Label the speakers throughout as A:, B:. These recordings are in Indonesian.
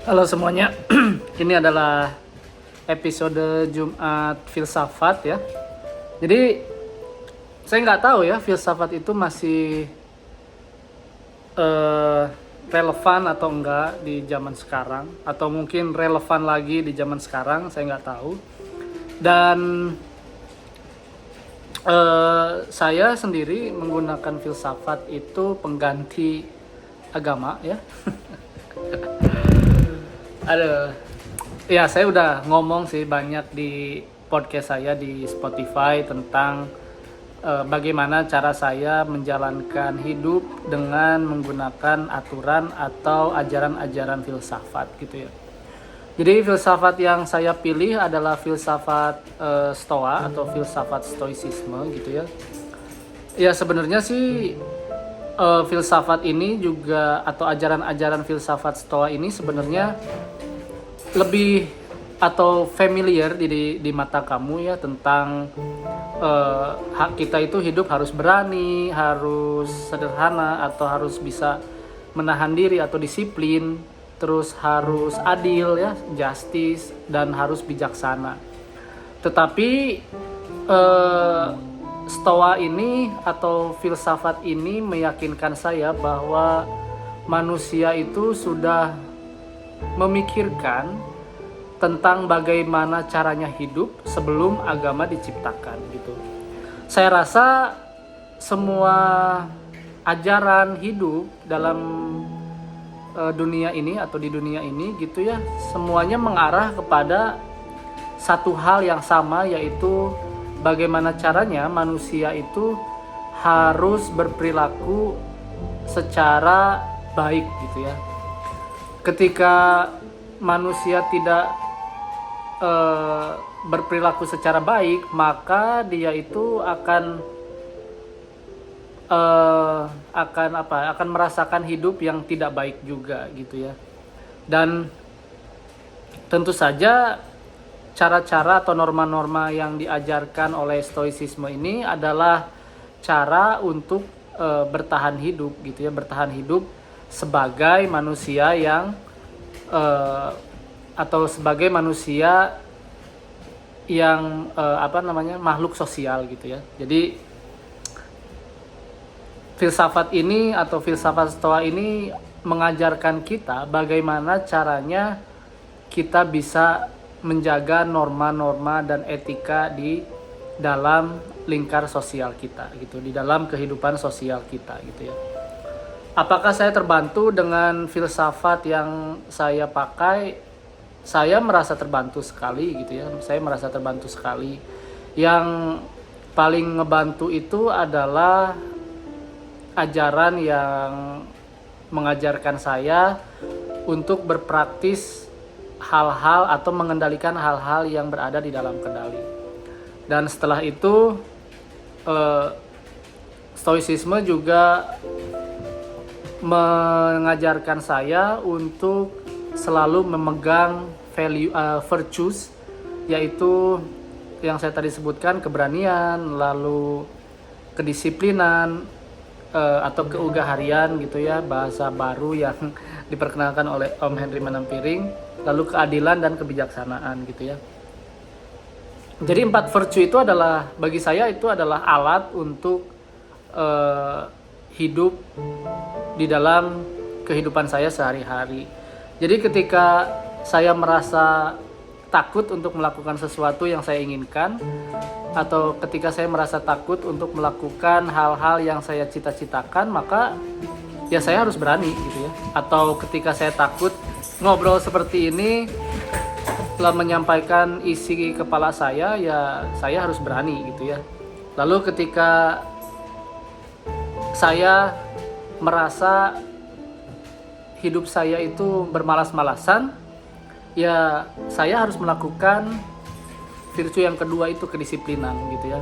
A: Halo semuanya, ini adalah episode Jumat Filsafat ya. Jadi saya nggak tahu ya filsafat itu masih relevan atau enggak di zaman sekarang, atau mungkin relevan lagi di zaman sekarang, saya nggak tahu. Dan saya sendiri menggunakan filsafat itu pengganti agama ya. Aduh, ya saya udah ngomong sih banyak di podcast saya di Spotify tentang bagaimana cara saya menjalankan hidup dengan menggunakan aturan atau ajaran-ajaran filsafat gitu ya. Jadi filsafat yang saya pilih adalah filsafat Stoa atau filsafat Stoicisme gitu ya. Ya sebenarnya sih filsafat ini juga atau ajaran-ajaran filsafat Stoa ini sebenarnya lebih atau familiar di mata kamu ya tentang hak kita itu hidup harus berani, harus sederhana atau harus bisa menahan diri atau disiplin, terus harus adil ya, justice, dan harus bijaksana. Tetapi Stoa ini atau filsafat ini meyakinkan saya bahwa manusia itu sudah memikirkan tentang bagaimana caranya hidup sebelum agama diciptakan gitu. Saya rasa semua ajaran hidup dalam dunia ini atau di dunia ini gitu ya, semuanya mengarah kepada satu hal yang sama, yaitu bagaimana caranya manusia itu harus berperilaku secara baik gitu ya. Ketika manusia tidak berperilaku secara baik, maka dia itu akan merasakan hidup yang tidak baik juga gitu ya. Dan tentu saja cara-cara atau norma-norma yang diajarkan oleh stoicisme ini adalah cara untuk bertahan hidup gitu ya, bertahan hidup sebagai manusia yang atau sebagai manusia yang makhluk sosial gitu ya. Jadi filsafat ini atau filsafat Stoa ini mengajarkan kita bagaimana caranya kita bisa menjaga norma-norma dan etika di dalam lingkar sosial kita gitu, di dalam kehidupan sosial kita gitu ya. Apakah saya terbantu dengan filsafat yang saya pakai? Saya merasa terbantu sekali gitu ya. Saya merasa terbantu sekali. Yang paling ngebantu itu adalah ajaran yang mengajarkan saya untuk berpraktis hal-hal atau mengendalikan hal-hal yang berada di dalam kendali. Dan setelah itu stoicisme juga mengajarkan saya untuk selalu memegang virtues, yaitu yang saya tadi sebutkan, keberanian, lalu kedisiplinan atau keugaharian gitu ya, bahasa baru yang diperkenalkan oleh Om Henry Manampiring, lalu keadilan dan kebijaksanaan gitu ya. Jadi 4 virtue itu adalah, bagi saya itu adalah alat untuk hidup di dalam kehidupan saya sehari-hari. Jadi ketika saya merasa takut untuk melakukan sesuatu yang saya inginkan, atau ketika saya merasa takut untuk melakukan hal-hal yang saya cita-citakan, maka ya saya harus berani gitu ya. Atau ketika saya takut ngobrol seperti ini, setelah menyampaikan isi kepala saya, ya saya harus berani gitu ya. Lalu ketika saya merasa hidup saya itu bermalas-malasan, ya saya harus melakukan virtue yang kedua, itu kedisiplinan gitu ya.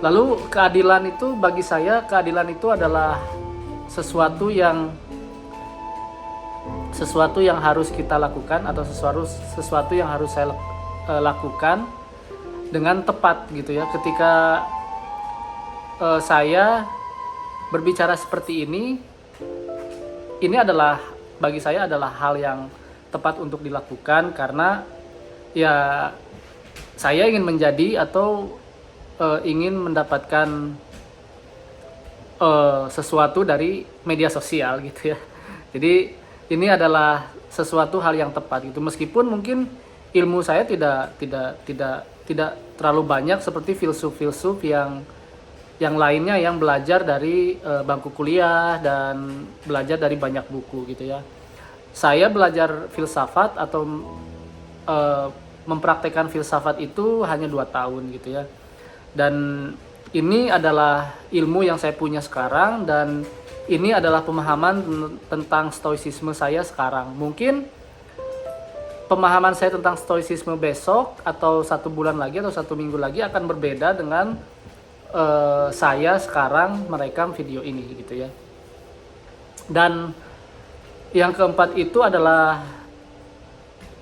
A: Lalu keadilan itu, bagi saya keadilan itu adalah sesuatu yang harus kita lakukan, atau sesuatu yang harus saya lakukan dengan tepat gitu ya. Ketika saya berbicara seperti ini adalah, bagi saya adalah hal yang tepat untuk dilakukan, karena ya saya ingin menjadi atau ingin mendapatkan sesuatu dari media sosial gitu ya. Jadi ini adalah sesuatu hal yang tepat gitu, meskipun mungkin ilmu saya tidak terlalu banyak seperti filsuf yang lainnya yang belajar dari bangku kuliah dan belajar dari banyak buku gitu ya. Saya belajar filsafat atau mempraktekkan filsafat itu hanya 2 tahun gitu ya. Dan ini adalah ilmu yang saya punya sekarang, dan ini adalah pemahaman tentang stoicisme saya sekarang. Mungkin pemahaman saya tentang stoicisme besok atau 1 bulan lagi atau 1 minggu lagi akan berbeda dengan saya sekarang merekam video ini gitu ya. Dan yang keempat itu adalah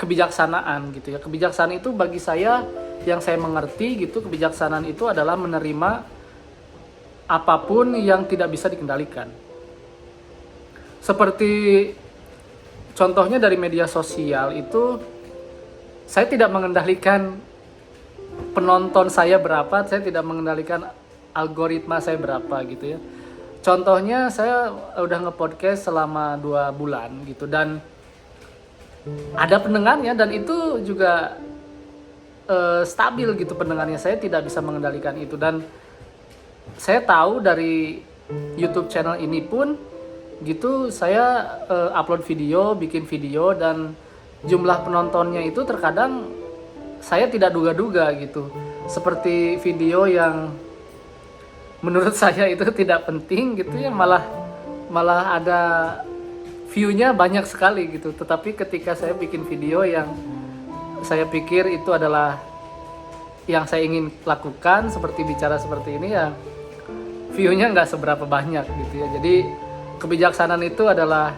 A: kebijaksanaan gitu ya. Kebijaksanaan itu bagi saya, yang saya mengerti gitu, kebijaksanaan itu adalah menerima apapun yang tidak bisa dikendalikan. Seperti contohnya dari media sosial itu, saya tidak mengendalikan penonton saya berapa, saya tidak mengendalikan algoritma saya berapa gitu ya. Contohnya saya udah nge-podcast selama 2 bulan gitu, dan ada pendengarnya, dan itu juga stabil gitu pendengarnya. Saya tidak bisa mengendalikan itu, dan saya tahu dari YouTube channel ini pun gitu, saya upload video, bikin video, dan jumlah penontonnya itu terkadang saya tidak duga-duga gitu. Seperti video yang menurut saya itu tidak penting gitu ya, malah ada view-nya banyak sekali gitu. Tetapi ketika saya bikin video yang saya pikir itu adalah yang saya ingin lakukan, seperti bicara seperti ini ya, view-nya nggak seberapa banyak gitu ya. Jadi kebijaksanaan itu adalah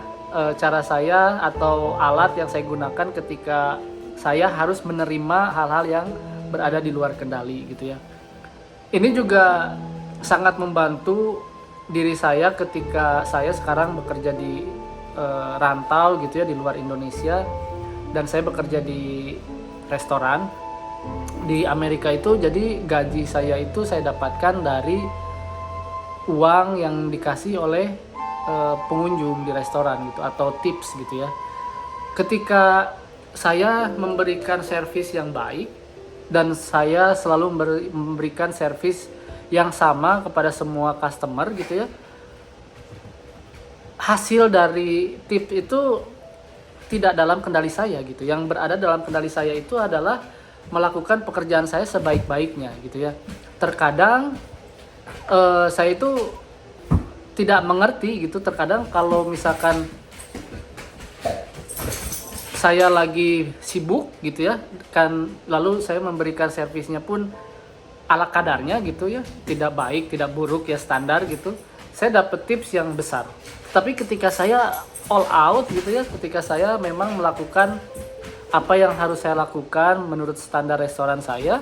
A: cara saya atau alat yang saya gunakan ketika saya harus menerima hal-hal yang berada di luar kendali gitu ya. Ini juga sangat membantu diri saya ketika saya sekarang bekerja di rantau gitu ya, di luar Indonesia, dan saya bekerja di restoran di Amerika itu. Jadi gaji saya itu saya dapatkan dari uang yang dikasih oleh pengunjung di restoran gitu, atau tips gitu ya. Ketika saya memberikan servis yang baik, dan saya selalu memberikan servis yang sama kepada semua customer gitu ya, hasil dari tip itu tidak dalam kendali saya gitu. Yang berada dalam kendali saya itu adalah melakukan pekerjaan saya sebaik-baiknya gitu ya. Terkadang saya itu tidak mengerti gitu, terkadang kalau misalkan saya lagi sibuk gitu ya kan, lalu saya memberikan servisnya pun ala kadarnya gitu ya, tidak baik, tidak buruk ya, standar gitu, saya dapat tips yang besar. Tapi ketika saya all out gitu ya, ketika saya memang melakukan apa yang harus saya lakukan menurut standar restoran saya,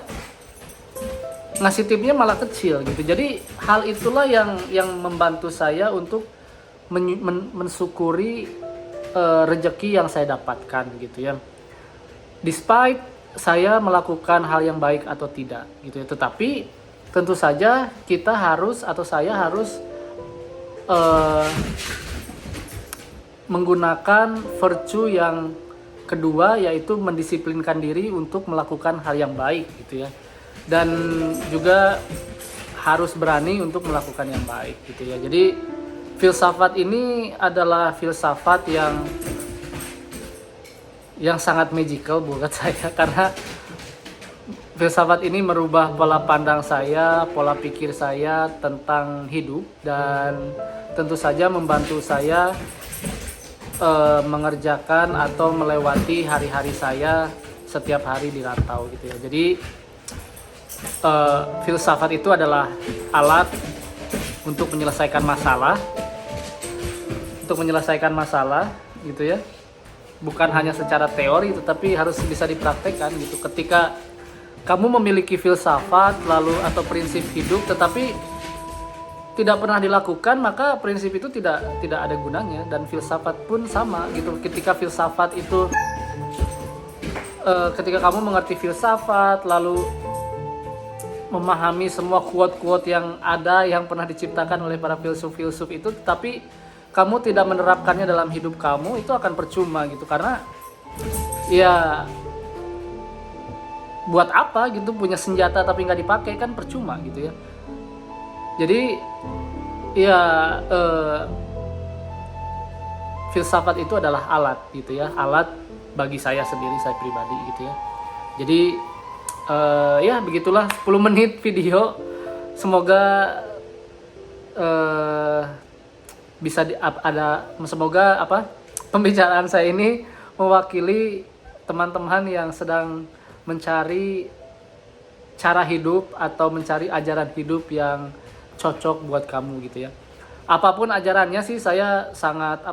A: ngasih tipnya malah kecil gitu. Jadi hal itulah yang membantu saya untuk mensyukuri rezeki yang saya dapatkan gitu ya. Despite saya melakukan hal yang baik atau tidak gitu ya, tetapi tentu saja kita harus, atau saya harus menggunakan virtue yang kedua, yaitu mendisiplinkan diri untuk melakukan hal yang baik gitu ya, dan juga harus berani untuk melakukan yang baik gitu ya. Jadi filsafat ini adalah filsafat yang sangat magical buat saya, karena filsafat ini merubah pola pandang saya, pola pikir saya tentang hidup, dan tentu saja membantu saya mengerjakan atau melewati hari-hari saya setiap hari di rantau gitu ya. Jadi filsafat itu adalah alat untuk menyelesaikan masalah gitu ya, bukan hanya secara teori tetapi harus bisa dipraktekkan gitu. Ketika kamu memiliki filsafat lalu atau prinsip hidup tetapi tidak pernah dilakukan, maka prinsip itu tidak ada gunanya, dan filsafat pun sama gitu. Ketika filsafat itu ketika kamu mengerti filsafat, lalu memahami semua quote-quote yang ada yang pernah diciptakan oleh para filsuf-filsuf itu, tapi kamu tidak menerapkannya dalam hidup kamu, itu akan percuma gitu. Karena ya buat apa gitu punya senjata tapi nggak dipakai, kan percuma gitu ya. Jadi ya filsafat itu adalah alat gitu ya, alat bagi saya sendiri, saya pribadi gitu ya. Jadi ya begitulah 10 menit video. Semoga semoga pembicaraan saya ini mewakili teman-teman yang sedang mencari cara hidup atau mencari ajaran hidup yang cocok buat kamu gitu ya. Apapun ajarannya sih, saya sangat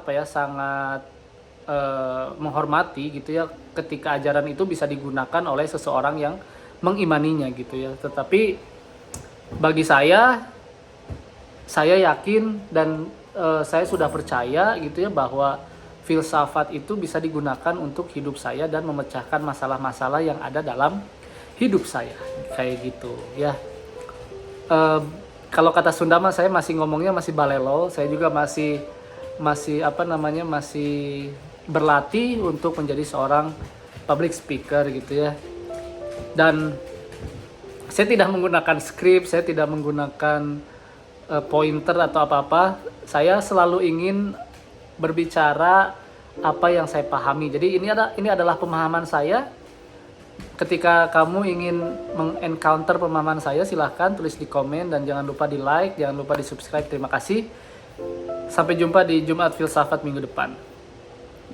A: menghormati gitu ya ketika ajaran itu bisa digunakan oleh seseorang yang mengimaninya gitu ya. Tetapi bagi saya yakin dan saya sudah percaya gitu ya bahwa filsafat itu bisa digunakan untuk hidup saya dan memecahkan masalah-masalah yang ada dalam hidup saya, kayak gitu ya. Kalau kata Sunda mah saya masih ngomongnya masih balelo, saya juga masih berlatih untuk menjadi seorang public speaker gitu ya. Dan saya tidak menggunakan skrip, saya tidak menggunakan pointer atau apa-apa. Saya selalu ingin berbicara apa yang saya pahami. Jadi ini adalah pemahaman saya. Ketika kamu ingin mengencounter pemahaman saya, silahkan tulis di komen dan jangan lupa di like, jangan lupa di subscribe. Terima kasih. Sampai jumpa di Jumat Filsafat minggu depan.